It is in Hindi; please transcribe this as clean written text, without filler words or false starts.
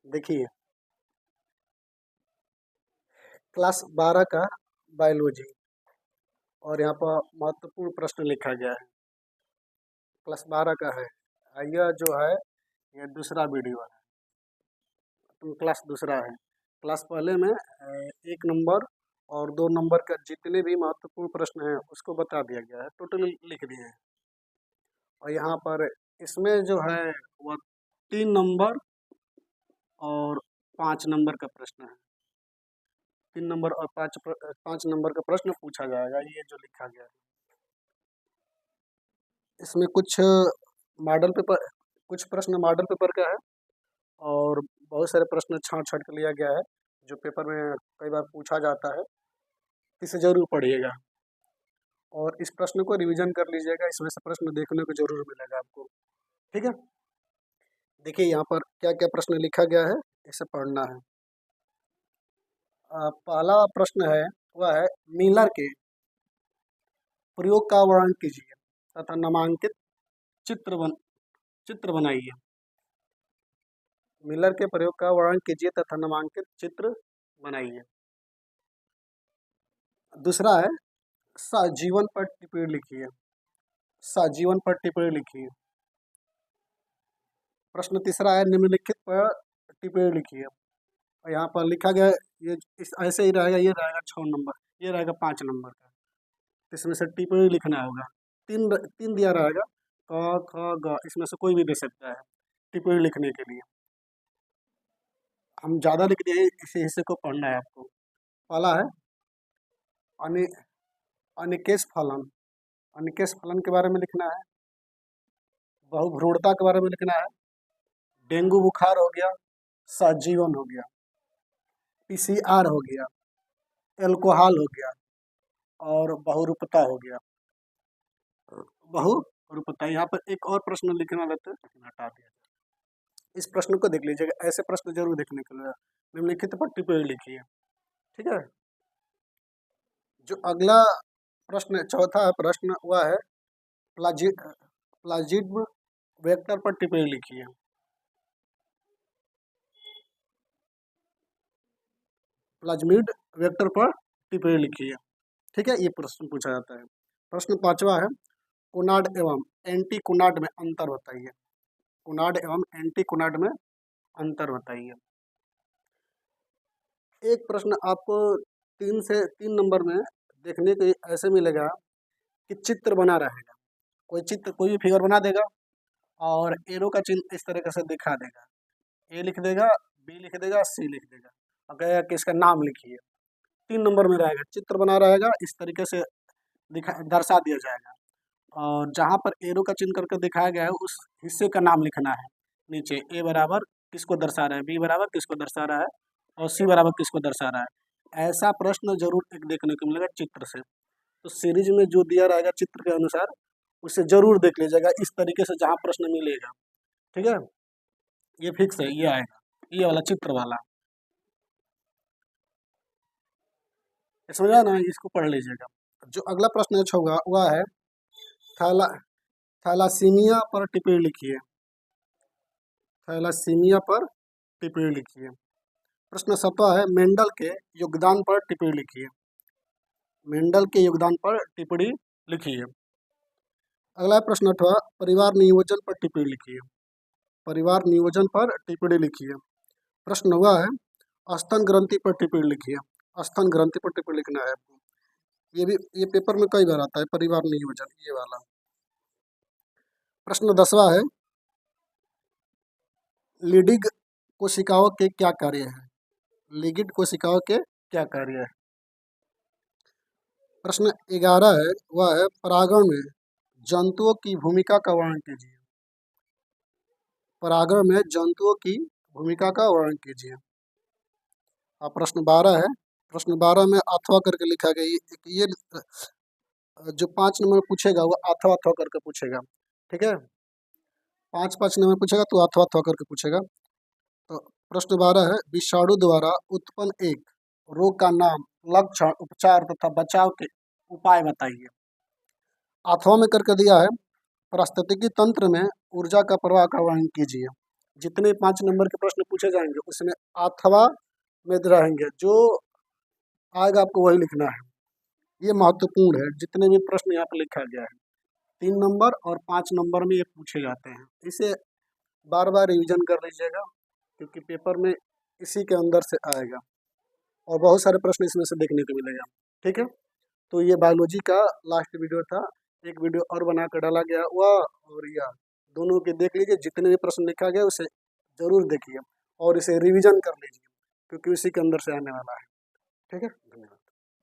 देखिए, क्लास 12 का बायोलॉजी और यहाँ पर महत्वपूर्ण प्रश्न लिखा गया है। क्लास 12 का है। यह जो है ये दूसरा वीडियो है। तुम क्लास दूसरा है। क्लास पहले में 1 नंबर और 2 नंबर का जितने भी महत्वपूर्ण प्रश्न हैं उसको बता दिया गया है, टोटली लिख दिए हैं। और यहाँ पर इसमें जो है वह 3 नंबर और 5 नंबर का प्रश्न है। 3 नंबर और 5 नंबर का प्रश्न पूछा जाएगा, ये जो लिखा गया है। इसमें कुछ प्रश्न मॉडल पेपर का है और बहुत सारे प्रश्न छांट छांट कर लिया गया है, जो पेपर में कई बार पूछा जाता है। इसे जरूर पढ़िएगा और इस प्रश्न को रिवीजन कर लीजिएगा। इसमें से प्रश्न देखने को जरूर मिलेगा आपको। ठीक है, देखिए यहाँ पर क्या क्या प्रश्न लिखा गया है, इसे पढ़ना है। पहला प्रश्न है वह है मिलर के प्रयोग का वर्णन कीजिए तथा नामांकित चित्र बनाइए। मिलर के प्रयोग का वर्णन कीजिए तथा नामांकित चित्र बनाइए। दूसरा है सजीवन पर टिप्पणी लिखिए। सजीवन पर टिप्पणी लिखिए। प्रश्न तीसरा है निम्नलिखित पर टिप्पणी लिखिए। और यहाँ पर लिखा गया है, ये ऐसे ही रहेगा, ये रहेगा 6 नंबर, ये रहेगा 5 नंबर का। इसमें से टिप्पणी लिखना होगा। तीन तीन दिया रहेगा, क ख ग, इसमें से कोई भी दे सकता है टिप्पणी लिखने के लिए। हम ज़्यादा लिख दिए, इसी हिस्से को पढ़ना है आपको। पहला है अनि अनिकेश फलन। अनिकेश फलन के बारे में लिखना है। बहुभ्रूणता के बारे में लिखना है। डेंगू बुखार हो गया, सजीवन हो गया, पीसीआर हो गया, एल्कोहल हो गया और बहुरूपता हो गया। बहुरूपता, यहाँ पर एक और प्रश्न लिखना रहता है, हटा दिया। इस प्रश्न को देख लीजिएगा, ऐसे प्रश्न जरूर देखने के लिए। निम्नलिखित पर टिप्पणी लिखिए। ठीक है, जो अगला प्रश्न चौथा प्रश्न हुआ है प्लाजिड वेक्टर पर टिप्पणी लिखिए। प्लाज्मिड वेक्टर पर टिप्पणी लिखिए। ठीक है, ये प्रश्न पूछा जाता है। प्रश्न पांचवा है कोनाड एवं एंटी कोनाड में अंतर बताइए। कोनाड एवं एंटी कोनाड में अंतर बताइए। एक प्रश्न आपको 3 नंबर में देखने को ऐसे मिलेगा कि चित्र बना रहेगा। कोई भी फिगर बना देगा और एरो का चिन्ह इस तरीके से दिखा देगा। ए लिख देगा, बी लिख देगा, सी लिख देगा और कहेगा कि इसका नाम लिखिए। 3 नंबर में रहेगा, चित्र बना रहेगा, इस तरीके से दर्शा दिया जाएगा और जहाँ पर एरो का चिन्ह करके दिखाया गया है उस हिस्से का नाम लिखना है। नीचे ए बराबर किसको दर्शा रहा है, बी बराबर किसको दर्शा रहा है और सी बराबर किसको दर्शा रहा है। ऐसा प्रश्न जरूर एक देखने को मिलेगा चित्र से। तो सीरीज में जो दिया रहेगा चित्र के अनुसार उसे जरूर देख लीजिएगा, इस तरीके से जहाँ प्रश्न मिलेगा। ठीक है, ये फिक्स है, ये आएगा, ये वाला चित्र वाला। समझा ना, इसको पढ़ लीजिएगा। जो अगला प्रश्न होगा वह है थैलासीमिया पर टिप्पणी लिखिए। थैलासीमिया पर टिप्पणी लिखिए। प्रश्न 7वां है मेंडल के योगदान पर टिप्पणी लिखिए। मेंडल के योगदान पर टिप्पणी लिखिए। अगला प्रश्न 8वां परिवार नियोजन पर टिप्पणी लिखिए। परिवार नियोजन पर टिप्पणी लिखिए। प्रश्न 9वां है स्तन ग्रंथि पर टिप्पणी लिखिए। स्तन ग्रंथि पर टिप्पणी लिखना है आपको। ये पेपर में कई बार आता है, परिवार नियोजन, ये वाला। प्रश्न 10वां है लिडिग कोशिकाओं के क्या कार्य है। लिगिड कोशिकाओं के क्या कार्य है। प्रश्न 11 है वह है परागण में जंतुओं की भूमिका का वर्णन कीजिए। परागण में जंतुओं की भूमिका का वर्णन कीजिए। और प्रश्न 12 है, प्रश्न 12 में अथवा करके लिखा गया। ये जो 5 नंबर पूछेगा वो अथवा अथवा करके पूछेगा। ठीक है, 5 नंबर पूछेगा तो अथवा अथवा करके पूछेगा। तो प्रश्न 12 है विषाणु द्वारा उत्पन्न एक रोग का नाम, लक्षण, उपचार तथा बचाव के उपाय बताइए। अथवा में करके दिया है पारिस्थितिकी तंत्र में ऊर्जा का प्रवाह का वर्णन कीजिए। जितने 5 नंबर के प्रश्न पूछे जाएंगे उसमें अथवा में रहेंगे, जो आएगा आपको वही लिखना है। ये महत्वपूर्ण है, जितने भी प्रश्न यहाँ पर लिखा गया है 3 नंबर और 5 नंबर में ये पूछे जाते हैं। इसे बार बार रिवीजन कर लीजिएगा, क्योंकि पेपर में इसी के अंदर से आएगा और बहुत सारे प्रश्न इसमें से देखने को मिलेगा। ठीक है, तो ये बायोलॉजी का लास्ट वीडियो था। एक वीडियो और बना कर डाला गया हुआ और यह दोनों के देख लीजिए, जितने भी प्रश्न लिखा गया उसे ज़रूर देखिए और इसे रिवीजन कर लीजिए, क्योंकि उसी के अंदर से आने वाला है। ठीक है, धन्यवाद।